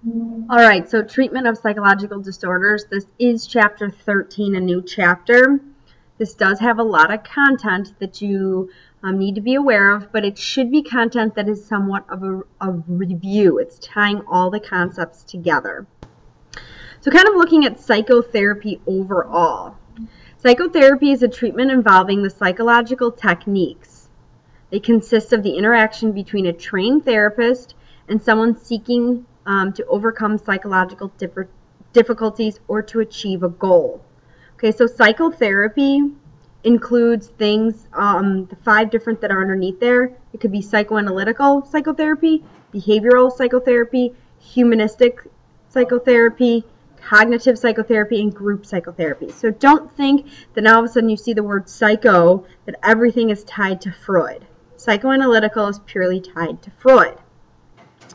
All right, so treatment of psychological disorders. This is chapter 13, a new chapter. This does have a lot of content that you need to be aware of, but it should be content that is somewhat of a review. It's tying all the concepts together. So kind of looking at psychotherapy overall. Psychotherapy is a treatment involving the psychological techniques. It consists of the interaction between a trained therapist and someone seeking to overcome psychological difficulties or to achieve a goal. Okay, so psychotherapy includes things, the 5 different that are underneath there. It could be psychoanalytical psychotherapy, behavioral psychotherapy, humanistic psychotherapy, cognitive psychotherapy, and group psychotherapy. So don't think that now all of a sudden you see the word psycho that everything is tied to Freud. Psychoanalytical is purely tied to Freud.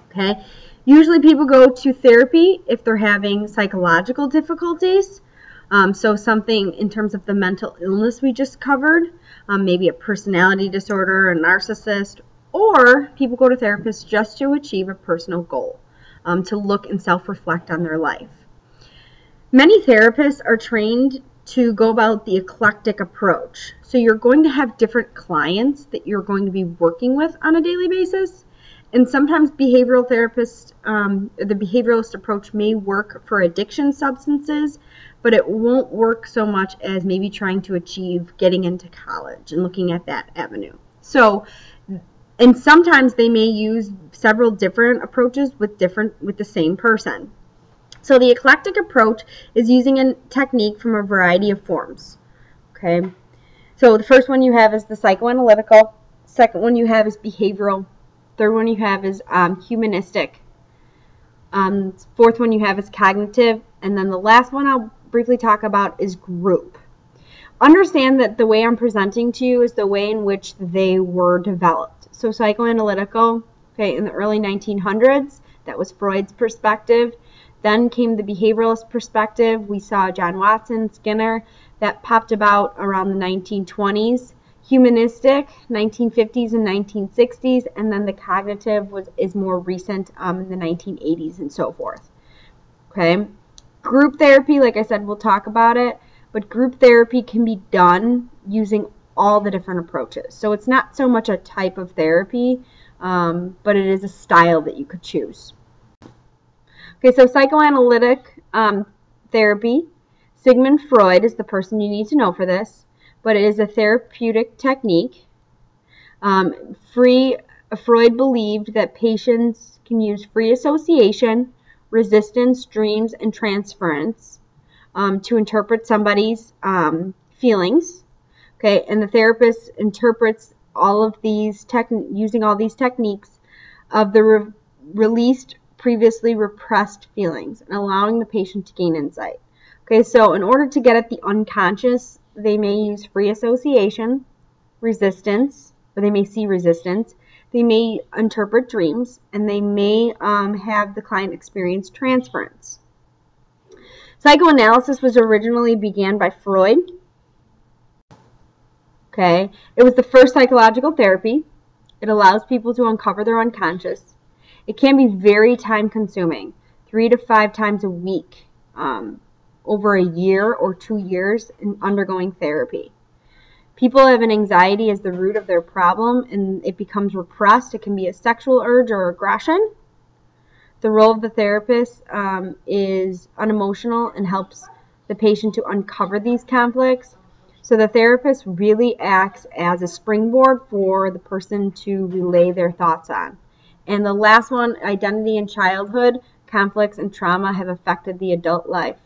Okay. Usually people go to therapy if they're having psychological difficulties. So something in terms of the mental illness we just covered, maybe a personality disorder, a narcissist, or people go to therapists just to achieve a personal goal, to look and self-reflect on their life. Many therapists are trained to go about the eclectic approach. So you're going to have different clients that you're going to be working with on a daily basis. And sometimes behavioral therapists, the behavioralist approach may work for addiction substances, but it won't work so much as maybe trying to achieve getting into college and looking at that avenue. So, and sometimes they may use several different approaches with the same person. So the eclectic approach is using a technique from a variety of forms. Okay, so the first one you have is the psychoanalytical. Second one you have is behavioral. Third one you have is humanistic. Fourth one you have is cognitive. And then the last one I'll briefly talk about is group. Understand that the way I'm presenting to you is the way in which they were developed. So psychoanalytical, okay, in the early 1900s, that was Freud's perspective. Then came the behavioralist perspective. We saw John Watson, Skinner, that popped about around the 1920s. Humanistic, 1950s and 1960s, and then the cognitive is more recent in the 1980s and so forth. Okay, group therapy, like I said, we'll talk about it, but group therapy can be done using all the different approaches. So it's not so much a type of therapy, but it is a style that you could choose. Okay, so psychoanalytic therapy, Sigmund Freud is the person you need to know for this. But it is a therapeutic technique. Freud believed that patients can use free association, resistance, dreams, and transference to interpret somebody's feelings. Okay, and the therapist interprets all of these using all these techniques of the released, previously repressed feelings and allowing the patient to gain insight. Okay, so in order to get at the unconscious, they may use free association, resistance, or they may see resistance. They may interpret dreams, and they may have the client experience transference. Psychoanalysis was originally began by Freud. Okay, it was the first psychological therapy. It allows people to uncover their unconscious. It can be very time-consuming, 3 to 5 times a week. Over a year or 2 years in undergoing therapy. People have an anxiety as the root of their problem and it becomes repressed. It can be a sexual urge or aggression. The role of the therapist is unemotional and helps the patient to uncover these conflicts. So the therapist really acts as a springboard for the person to relay their thoughts on. And the last one, identity in childhood, conflicts and trauma have affected the adult life.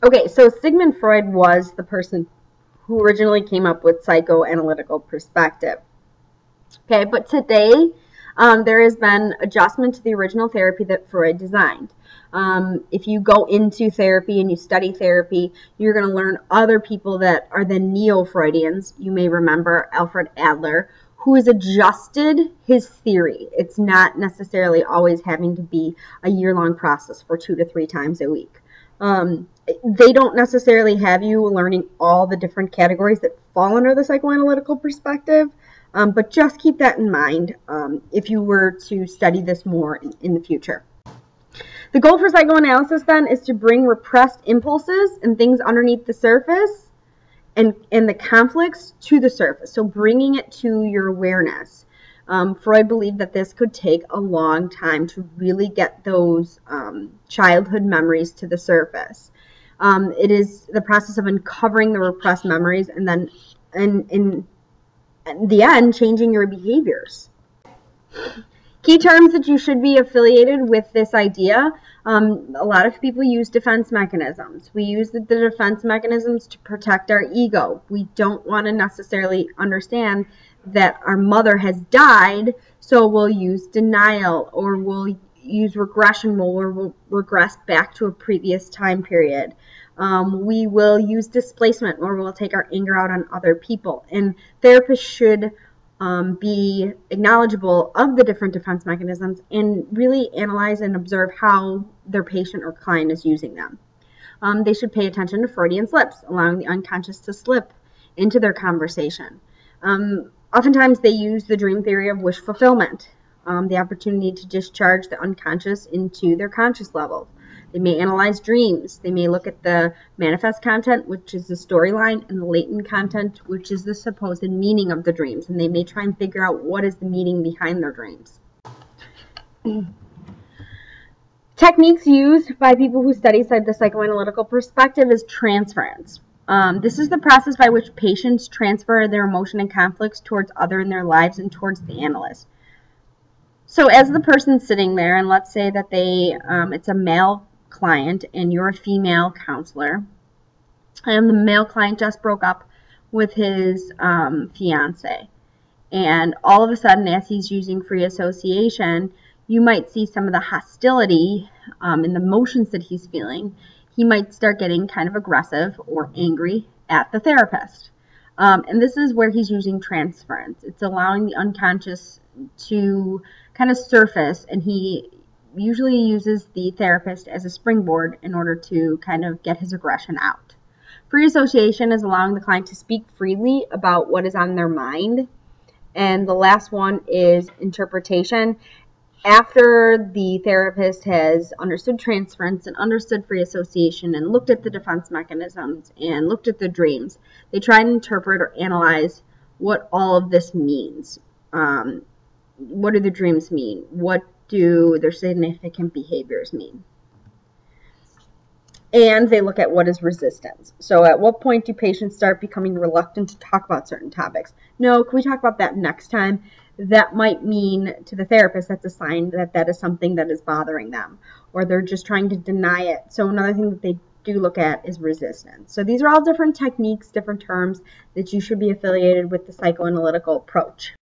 Okay, so Sigmund Freud was the person who originally came up with psychoanalytical perspective. Okay, but today there has been adjustment to the original therapy that Freud designed. If you go into therapy and you study therapy, you're going to learn other people that are the neo-Freudians. You may remember Alfred Adler, who has adjusted his theory. It's not necessarily always having to be a year-long process for 2 to 3 times a week. They don't necessarily have you learning all the different categories that fall under the psychoanalytical perspective, but just keep that in mind if you were to study this more in the future. The goal for psychoanalysis then is to bring repressed impulses and things underneath the surface and the conflicts to the surface. So bringing it to your awareness. Freud believed that this could take a long time to really get those childhood memories to the surface. It is the process of uncovering the repressed memories and then in the end changing your behaviors. Key terms that you should be affiliated with this idea. A lot of people use defense mechanisms. We use the defense mechanisms to protect our ego. We don't want to necessarily understand that our mother has died, so we'll use denial, or we'll use regression, where we'll regress back to a previous time period. We will use displacement, where we'll take our anger out on other people. And therapists should be acknowledgeable of the different defense mechanisms and really analyze and observe how their patient or client is using them. They should pay attention to Freudian slips, allowing the unconscious to slip into their conversation. Oftentimes they use the dream theory of wish fulfillment, the opportunity to discharge the unconscious into their conscious level. They may analyze dreams. They may look at the manifest content, which is the storyline, and the latent content, which is the supposed meaning of the dreams. And they may try and figure out what is the meaning behind their dreams. Techniques used by people who study the psychoanalytical perspective is transference. This is the process by which patients transfer their emotion and conflicts towards other in their lives and towards the analyst. So as the person sitting there, and let's say that it's a male client and you're a female counselor, and the male client just broke up with his fiance, and all of a sudden, as he's using free association, you might see some of the hostility in the emotions that he's feeling. He might start getting kind of aggressive or angry at the therapist. And this is where he's using transference. It's allowing the unconscious to kind of surface, and he usually uses the therapist as a springboard in order to kind of get his aggression out. Free association is allowing the client to speak freely about what is on their mind. And the last one is interpretation. After the therapist has understood transference and understood free association and looked at the defense mechanisms and looked at the dreams, they try and interpret or analyze what all of this means. What do the dreams mean? What do their significant behaviors mean? And they look at what is resistance. So at what point do patients start becoming reluctant to talk about certain topics? No, can we talk about that next time? That might mean to the therapist that's a sign that that is something that is bothering them, or they're just trying to deny it. So another thing that they do look at is resistance. So these are all different techniques, different terms that you should be affiliated with the psychoanalytical approach.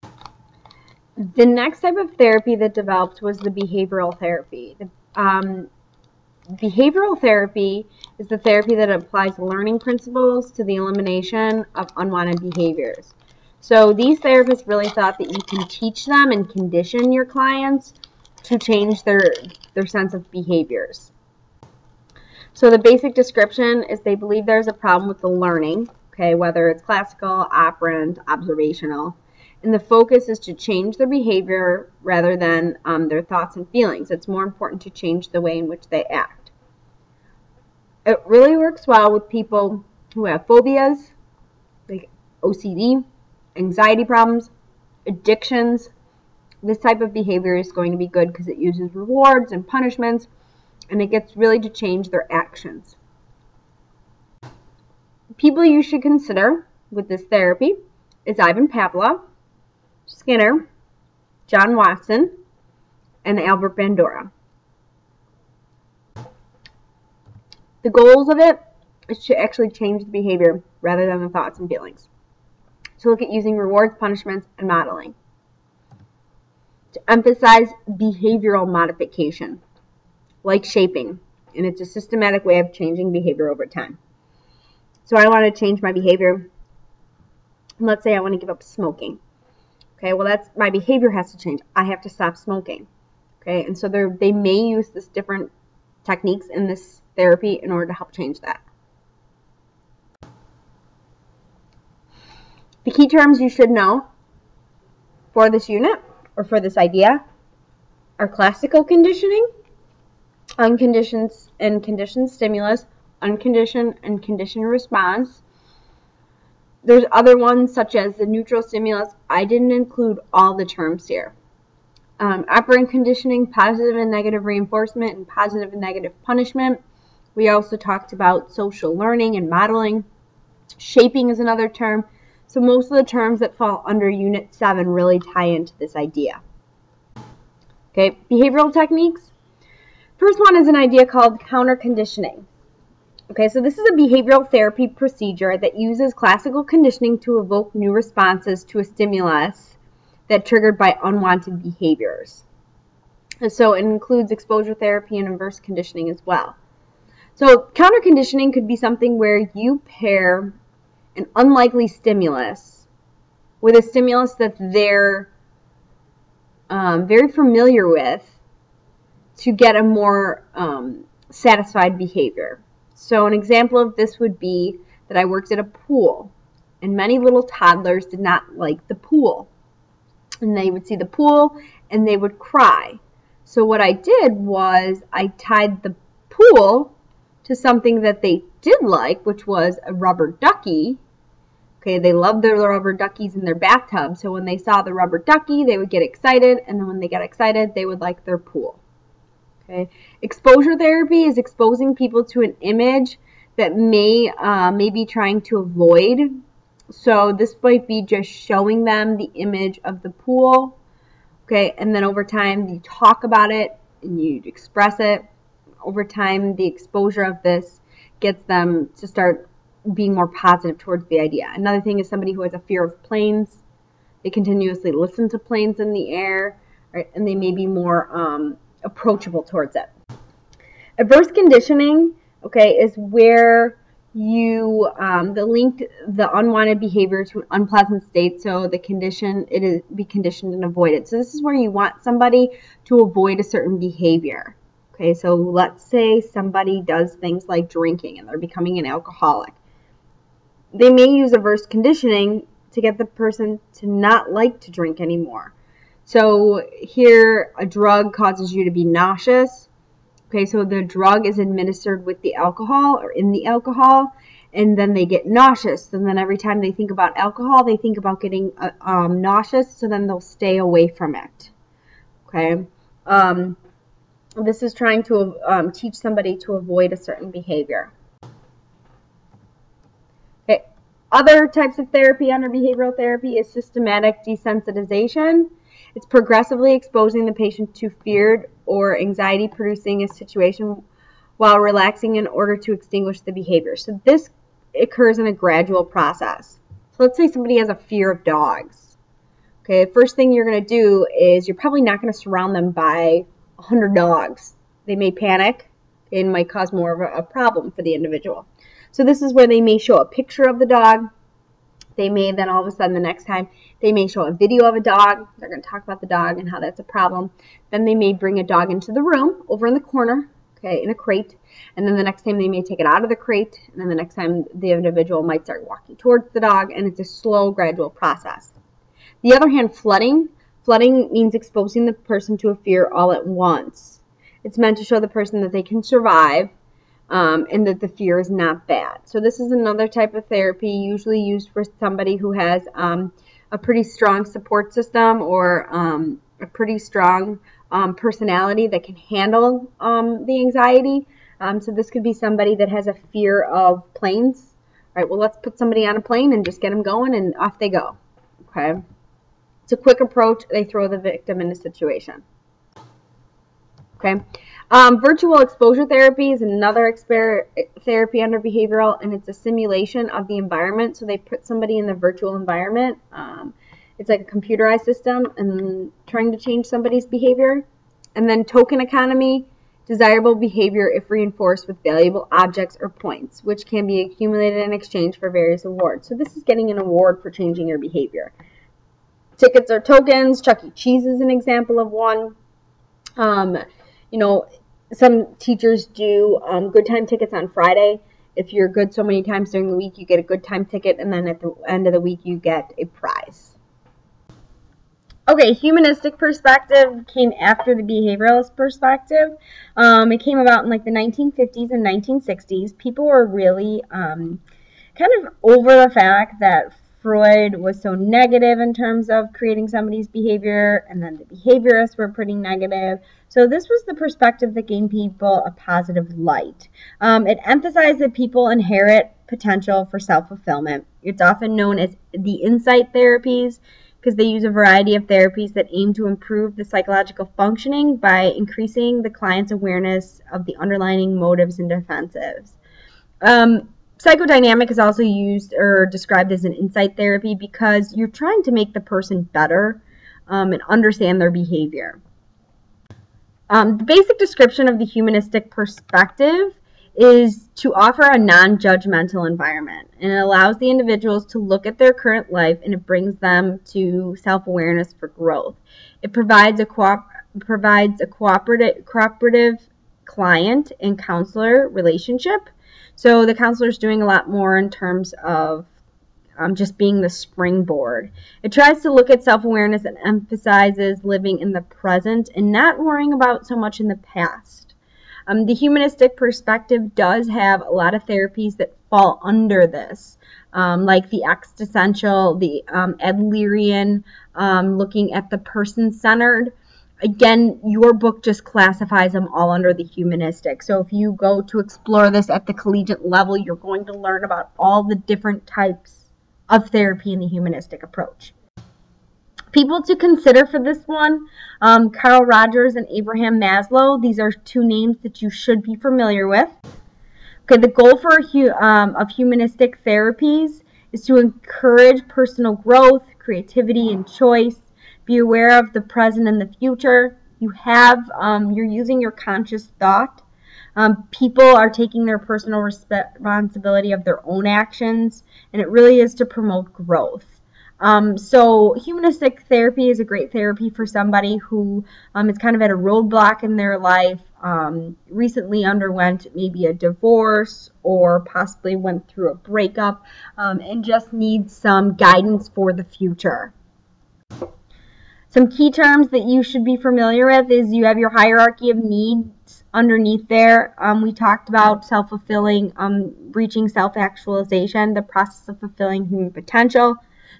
The next type of therapy that developed was the behavioral therapy. Behavioral therapy is the therapy that applies learning principles to the elimination of unwanted behaviors. So these therapists really thought that you can teach them and condition your clients to change their sense of behaviors. So the basic description is they believe there's a problem with the learning, okay, whether it's classical, operant, observational. And the focus is to change their behavior rather than their thoughts and feelings. It's more important to change the way in which they act. It really works well with people who have phobias, like OCD, anxiety problems, addictions. This type of behavior is going to be good because it uses rewards and punishments, and it gets really to change their actions. People you should consider with this therapy is Ivan Pavlov, Skinner, John Watson, and Albert Bandura. The goals of it is to actually change the behavior rather than the thoughts and feelings. To look at using rewards, punishments, and modeling. To emphasize behavioral modification, like shaping, and it's a systematic way of changing behavior over time. So I want to change my behavior. Let's say I want to give up smoking. Okay, well my behavior has to change. I have to stop smoking. Okay, and so they may use this different techniques in this therapy in order to help change that. The key terms you should know for this unit or for this idea are classical conditioning unconditioned and conditioned stimulus, unconditioned and conditioned response. There's other ones such as the neutral stimulus. I didn't include all the terms here. Operant conditioning, positive and negative reinforcement, and positive and negative punishment. We also talked about social learning and modeling. Shaping is another term. So most of the terms that fall under Unit 7 really tie into this idea. Okay, behavioral techniques. First one is an idea called counter-conditioning. Okay, so this is a behavioral therapy procedure that uses classical conditioning to evoke new responses to a stimulus that triggered by unwanted behaviors. And so it includes exposure therapy and inverse conditioning as well. So counter-conditioning could be something where you pair an unlikely stimulus with a stimulus that they're very familiar with to get a more satisfied behavior. So an example of this would be that I worked at a pool, and many little toddlers did not like the pool. And they would see the pool and they would cry. So what I did was I tied the pool to something that they did like, which was a rubber ducky. Okay, they loved their rubber duckies in their bathtub. So when they saw the rubber ducky, they would get excited. And then when they got excited, they would like their pool. Okay. Exposure therapy is exposing people to an image that may be trying to avoid. So this might be just showing them the image of the pool. Okay, and then over time you talk about it and you express it. Over time, the exposure of this gets them to start being more positive towards the idea. Another thing is somebody who has a fear of planes. They continuously listen to planes in the air, right, and they may be more approachable towards it. Adverse conditioning, okay, is where you link the unwanted behavior to an unpleasant state, so the condition, it is be conditioned and avoided. So this is where you want somebody to avoid a certain behavior. Okay, so let's say somebody does things like drinking and they're becoming an alcoholic. They may use adverse conditioning to get the person to not like to drink anymore. So here, a drug causes you to be nauseous. Okay, so the drug is administered with the alcohol or in the alcohol, and then they get nauseous. And then every time they think about alcohol, they think about getting nauseous, so then they'll stay away from it. Okay, this is trying to teach somebody to avoid a certain behavior. Okay, other types of therapy under behavioral therapy is systematic desensitization. It's progressively exposing the patient to feared or anxiety-producing a situation while relaxing in order to extinguish the behavior. So this occurs in a gradual process. So let's say somebody has a fear of dogs. Okay, first thing you're going to do is you're probably not going to surround them by 100 dogs. They may panic and might cause more of a problem for the individual. So this is where they may show a picture of the dog. They may then all of a sudden the next time they may show a video of a dog. They're going to talk about the dog and how that's a problem. Then they may bring a dog into the room over in the corner, okay, in a crate. And then the next time they may take it out of the crate. And then the next time the individual might start walking towards the dog. And it's a slow, gradual process. The other hand, flooding. Flooding means exposing the person to a fear all at once. It's meant to show the person that they can survive. And that the fear is not bad. So this is another type of therapy usually used for somebody who has a pretty strong support system or a pretty strong personality that can handle the anxiety. So this could be somebody that has a fear of planes. All right, well, let's put somebody on a plane and just get them going, and off they go. Okay, it's a quick approach. They throw the victim in a situation. Okay. Virtual exposure therapy is another therapy under behavioral, and it's a simulation of the environment. So they put somebody in the virtual environment. It's like a computerized system and trying to change somebody's behavior. And then token economy, desirable behavior if reinforced with valuable objects or points, which can be accumulated in exchange for various awards. So this is getting an award for changing your behavior. Tickets or tokens. Chuck E. Cheese is an example of one. You know, some teachers do good time tickets on Friday. If you're good so many times during the week, you get a good time ticket, and then at the end of the week, you get a prize. Okay, humanistic perspective came after the behavioralist perspective. It came about in like the 1950s and 1960s. People were really kind of over the fact that Freud was so negative in terms of creating somebody's behavior, and then the behaviorists were pretty negative. So this was the perspective that gained people a positive light. It emphasized that people inherit potential for self-fulfillment. It's often known as the insight therapies because they use a variety of therapies that aim to improve the psychological functioning by increasing the client's awareness of the underlying motives and defensives. Psychodynamic is also used or described as an insight therapy because you're trying to make the person better and understand their behavior. The basic description of the humanistic perspective is to offer a non-judgmental environment, and it allows the individuals to look at their current life, and it brings them to self-awareness for growth. It provides a cooperative client and counselor relationship. So the counselor is doing a lot more in terms of just being the springboard. It tries to look at self-awareness and emphasizes living in the present and not worrying about so much in the past. The humanistic perspective does have a lot of therapies that fall under this, like the existential, the Adlerian, looking at the person-centered. Again, your book just classifies them all under the humanistic. So if you go to explore this at the collegiate level, you're going to learn about all the different types of therapy in the humanistic approach. People to consider for this one, Carl Rogers and Abraham Maslow. These are two names that you should be familiar with. Okay, the goal for of humanistic therapies is to encourage personal growth, creativity, and choice. Be aware of the present and the future. You're using your conscious thought. People are taking their personal responsibility of their own actions, and it really is to promote growth. So humanistic therapy is a great therapy for somebody who is kind of at a roadblock in their life, recently underwent maybe a divorce or possibly went through a breakup, and just needs some guidance for the future. Some key terms that you should be familiar with is you have your hierarchy of needs underneath there. We talked about self-fulfilling, reaching self-actualization, the process of fulfilling human potential.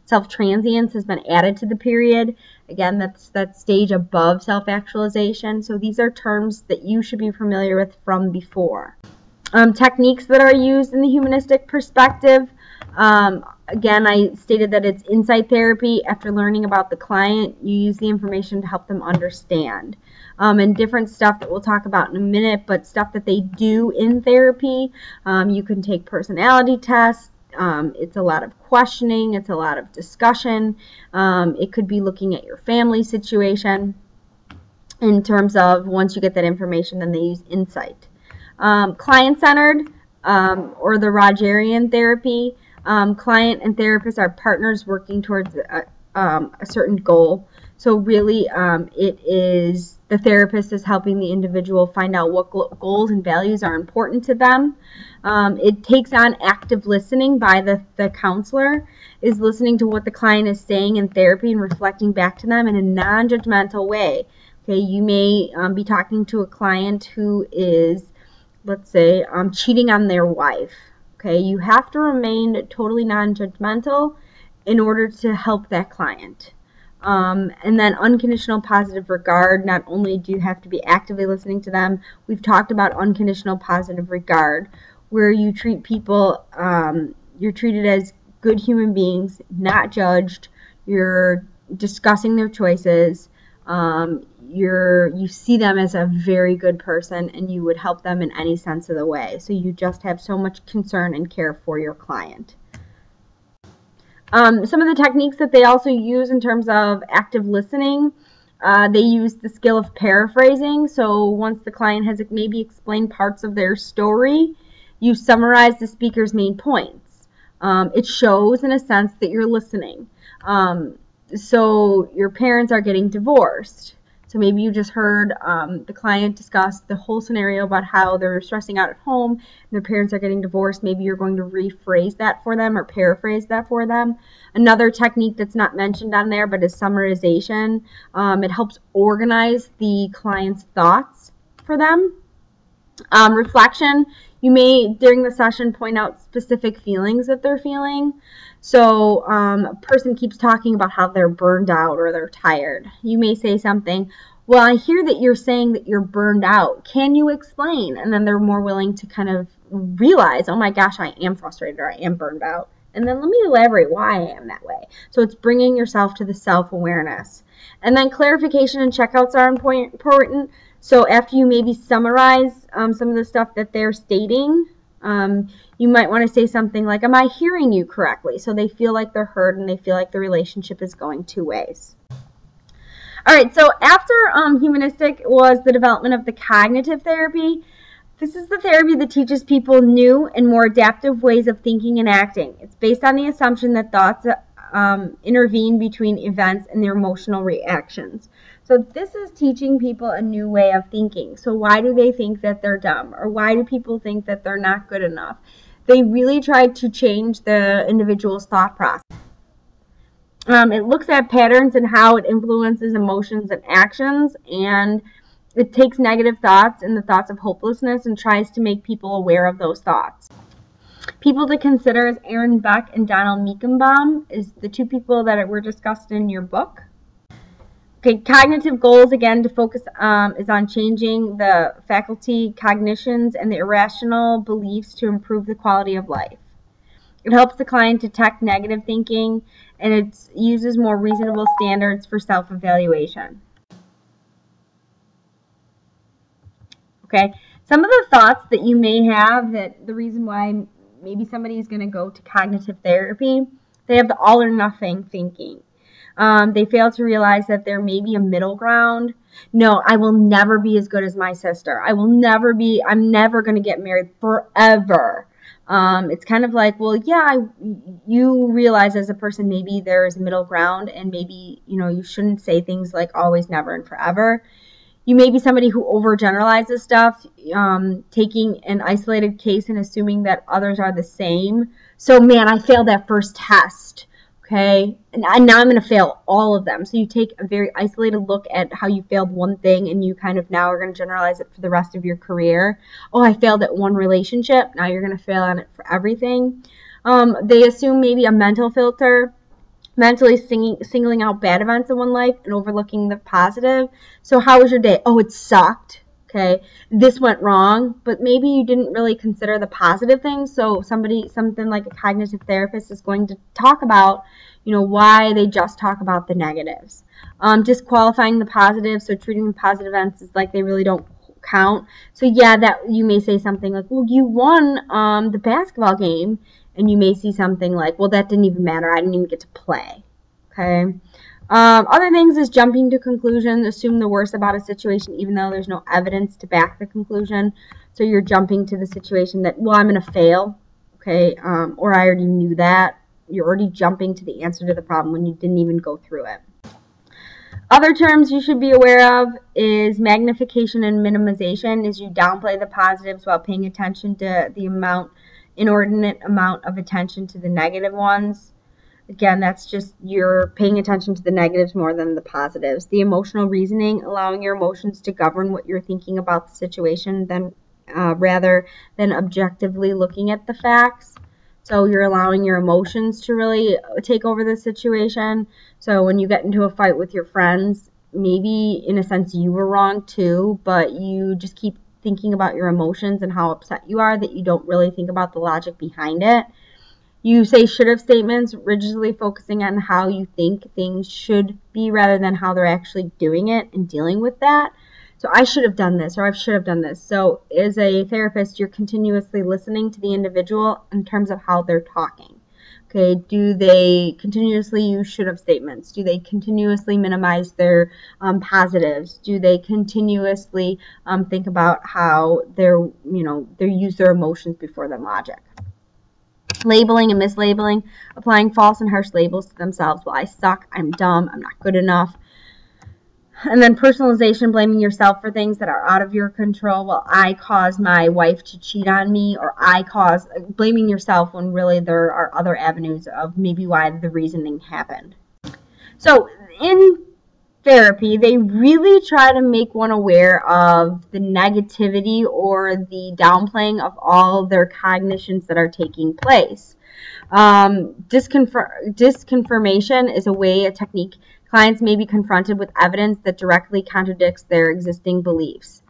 Self-transience has been added to the period. Again, that's that stage above self-actualization. So these are terms that you should be familiar with from before. Techniques that are used in the humanistic perspective. Again, I stated that it's insight therapy. After learning about the client, you use the information to help them understand. And different stuff that we'll talk about in a minute, but stuff that they do in therapy. You can take personality tests. It's a lot of questioning. It's a lot of discussion. It could be looking at your family situation. In terms of once you get that information, then they use insight. Client-centered or the Rogerian therapy. Client and therapist are partners working towards a certain goal. So really, it is the therapist is helping the individual find out what goals and values are important to them. It takes on active listening by the counselor, is listening to what the client is saying in therapy and reflecting back to them in a non-judgmental way. Okay, you may be talking to a client who is, let's say, cheating on their wife. Okay, you have to remain totally non-judgmental in order to help that client. And then unconditional positive regard. Not only do you have to be actively listening to them, we've talked about unconditional positive regard, where you treat people, you're treated as good human beings, not judged. You're discussing their choices. You see them as a very good person, and you would help them in any sense of the way. So you just have so much concern and care for your client. Some of the techniques that they also use in terms of active listening, they use the skill of paraphrasing. So once the client has maybe explained parts of their story, you summarize the speaker's main points. It shows, in a sense, that you're listening. So your parents are getting divorced. So maybe you just heard the client discuss the whole scenario about how they're stressing out at home and their parents are getting divorced. Maybe you're going to rephrase that for them or paraphrase that for them. Another technique that's not mentioned on there but is summarization. It helps organize the client's thoughts for them. Reflection. You may, during the session, point out specific feelings that they're feeling. So a person keeps talking about how they're burned out or they're tired. You may say something, well, I hear that you're saying that you're burned out. Can you explain? And then they're more willing to kind of realize, oh my gosh, I am frustrated or I am burned out. And then let me elaborate why I am that way. So it's bringing yourself to the self-awareness. And then clarification and checkouts are important. So after you maybe summarize some of the stuff that they're stating, you might want to say something like, am I hearing you correctly? So they feel like they're heard and they feel like the relationship is going two ways. All right, so after humanistic was the development of the cognitive therapy. This is the therapy that teaches people new and more adaptive ways of thinking and acting. It's based on the assumption that thoughts intervene between events and their emotional reactions. So this is teaching people a new way of thinking. So why do they think that they're dumb? Or why do people think that they're not good enough? They really tried to change the individual's thought process. It looks at patterns and how it influences emotions and actions, and it takes negative thoughts and the thoughts of hopelessness and tries to make people aware of those thoughts. People to consider is Aaron Beck and Donald Meekenbaum, is the two people that were discussed in your book. Okay, cognitive goals, again, to focus is on changing the faculty cognitions and the irrational beliefs to improve the quality of life. It helps the client detect negative thinking, and it uses more reasonable standards for self-evaluation. Okay, some of the thoughts that you may have, that the reason why maybe somebody is going to go to cognitive therapy, they have the all or nothing thinking. They fail to realize that there may be a middle ground. No, I will never be as good as my sister. I'm never going to get married forever. It's kind of like, well, yeah, you realize as a person maybe there is a middle ground, and maybe, you shouldn't say things like always, never, and forever. You may be somebody who overgeneralizes stuff, taking an isolated case and assuming that others are the same. So, man, I failed that first test, okay? And now I'm going to fail all of them. So you take a very isolated look at how you failed one thing, and you kind of now are going to generalize it for the rest of your career. Oh, I failed at one relationship. Now you're going to fail on it for everything. They assume maybe a mental filter, mentally singling out bad events in one life and overlooking the positive. So how was your day? Oh, it sucked. Okay, this went wrong, but maybe you didn't really consider the positive things. So something like a cognitive therapist is going to talk about, why they just talk about the negatives. Disqualifying the positives, so treating the positive events is like they really don't count. So yeah, that you may say something like, well, you won the basketball game. And you may see something like, well, that didn't even matter. I didn't even get to play. Okay. Other things is jumping to conclusions. Assume the worst about a situation, even though there's no evidence to back the conclusion. So you're jumping to the situation that, well, I'm going to fail. Okay. Or I already knew that. You're already jumping to the answer to the problem when you didn't even go through it. Other terms you should be aware of is magnification and minimization, is you downplay the positives while paying attention to the inordinate amount of attention to the negative ones. Again, that's just you're paying attention to the negatives more than the positives. The emotional reasoning, allowing your emotions to govern what you're thinking about the situation rather than objectively looking at the facts. So you're allowing your emotions to really take over the situation. So when you get into a fight with your friends, maybe in a sense you were wrong too, but you just keep thinking about your emotions and how upset you are that you don't really think about the logic behind it. You say should-have statements, rigidly focusing on how you think things should be rather than how they're actually doing it and dealing with that. So I should have done this, or I should have done this. So as a therapist, you're continuously listening to the individual in terms of how they're talking. Okay, do they continuously use should-have statements? Do they continuously minimize their positives? Do they continuously think about how they use their emotions before their logic? Labeling and mislabeling, applying false and harsh labels to themselves. Well, I suck, I'm dumb, I'm not good enough. And then personalization, blaming yourself for things that are out of your control. Well, I caused my wife to cheat on me, or blaming yourself when really there are other avenues of maybe why the reasoning happened. So in therapy, they really try to make one aware of the negativity or the downplaying of all their cognitions that are taking place. Disconfirmation is a technique. Clients may be confronted with evidence that directly contradicts their existing beliefs.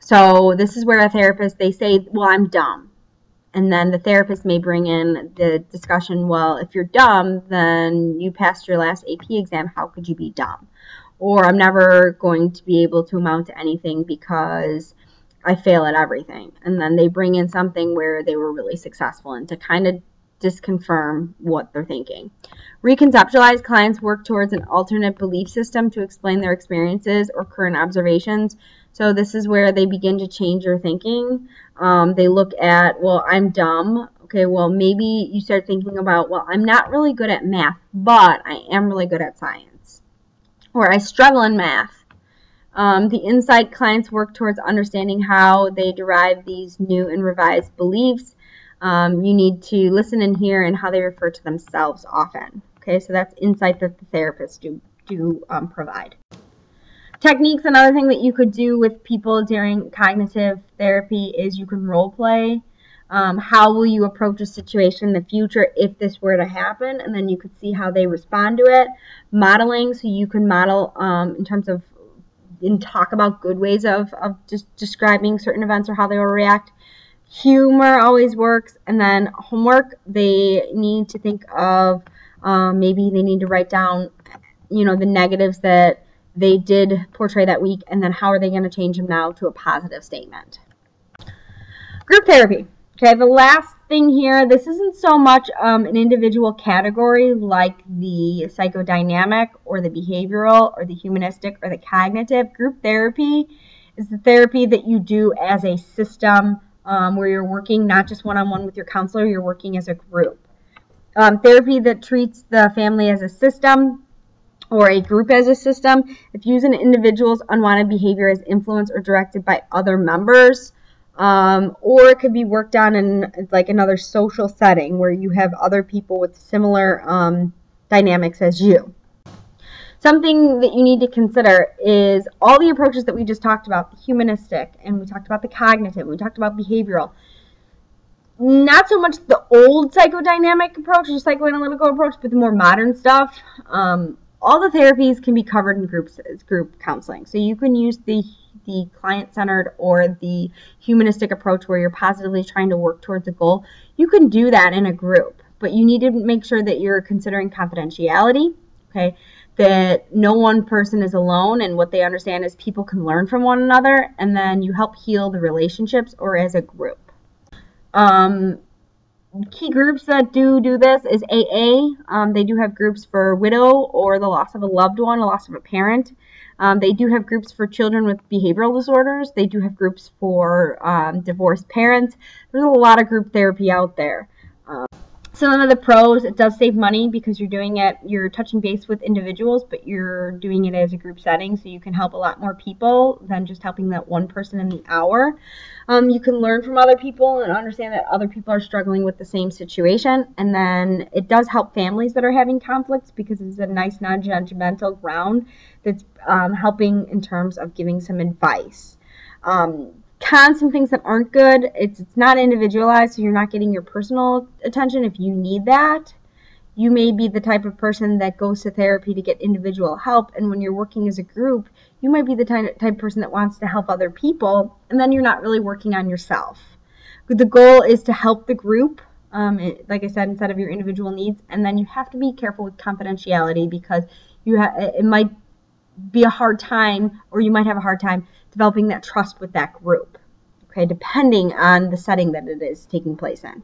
So this is where a therapist, they say, well, I'm dumb. And then the therapist may bring in the discussion, well, if you're dumb, then you passed your last AP exam. How could you be dumb? Or I'm never going to be able to amount to anything because I fail at everything. And then they bring in something where they were really successful, and to kind of disconfirm what they're thinking. Reconceptualize, clients work towards an alternate belief system to explain their experiences or current observations. So this is where they begin to change your thinking. They look at, well, I'm dumb. Okay, well, maybe you start thinking about, well, I'm not really good at math, but I am really good at science. Or I struggle in math. The insight, clients work towards understanding how they derive these new and revised beliefs. You need to listen and hear and how they refer to themselves often. Okay, so that's insight that the therapists do provide. Techniques, another thing that you could do with people during cognitive therapy is you can role play. How will you approach a situation in the future if this were to happen? And then you could see how they respond to it. Modeling, so you can model in terms of and talk about good ways of just describing certain events or how they will react. Humor always works. And then homework, they need to think of maybe they need to write down, the negatives that they did portray that week, and then how are they going to change them now to a positive statement. Group therapy. Okay, the last thing here, this isn't so much an individual category like the psychodynamic or the behavioral or the humanistic or the cognitive. Group therapy is the therapy that you do as a system where you're working not just one-on-one with your counselor, you're working as a group. Therapy that treats the family as a system or a group as a system, if used in individual's unwanted behavior is influenced or directed by other members, or it could be worked on in like another social setting where you have other people with similar dynamics as you. Something that you need to consider is all the approaches that we just talked about, the humanistic, and we talked about the cognitive, we talked about behavioral. Not so much the old psychodynamic approach or psychoanalytical approach, but the more modern stuff. All the therapies can be covered in group counseling. So you can use the client-centered or the humanistic approach where you're positively trying to work towards a goal. You can do that in a group, but you need to make sure that you're considering confidentiality, okay? That no one person is alone, and what they understand is people can learn from one another, and then you help heal the relationships or as a group. Key groups that do this is AA. They do have groups for widow or the loss of a loved one, the loss of a parent. They do have groups for children with behavioral disorders. They do have groups for divorced parents. There's a lot of group therapy out there. Some of the pros, it does save money because you're touching base with individuals, but you're doing it as a group setting, so you can help a lot more people than just helping that one person in the hour. You can learn from other people and understand that other people are struggling with the same situation, and then it does help families that are having conflicts because it's a nice non-judgmental ground that's helping in terms of giving some advice. Cons, some things that aren't good, it's not individualized, so you're not getting your personal attention if you need that. You may be the type of person that goes to therapy to get individual help, and when you're working as a group, you might be the type of person that wants to help other people, and then you're not really working on yourself. The goal is to help the group, like I said, instead of your individual needs, and then you have to be careful with confidentiality because it might be a hard time, or you might have a hard time developing that trust with that group, okay, depending on the setting that it is taking place in.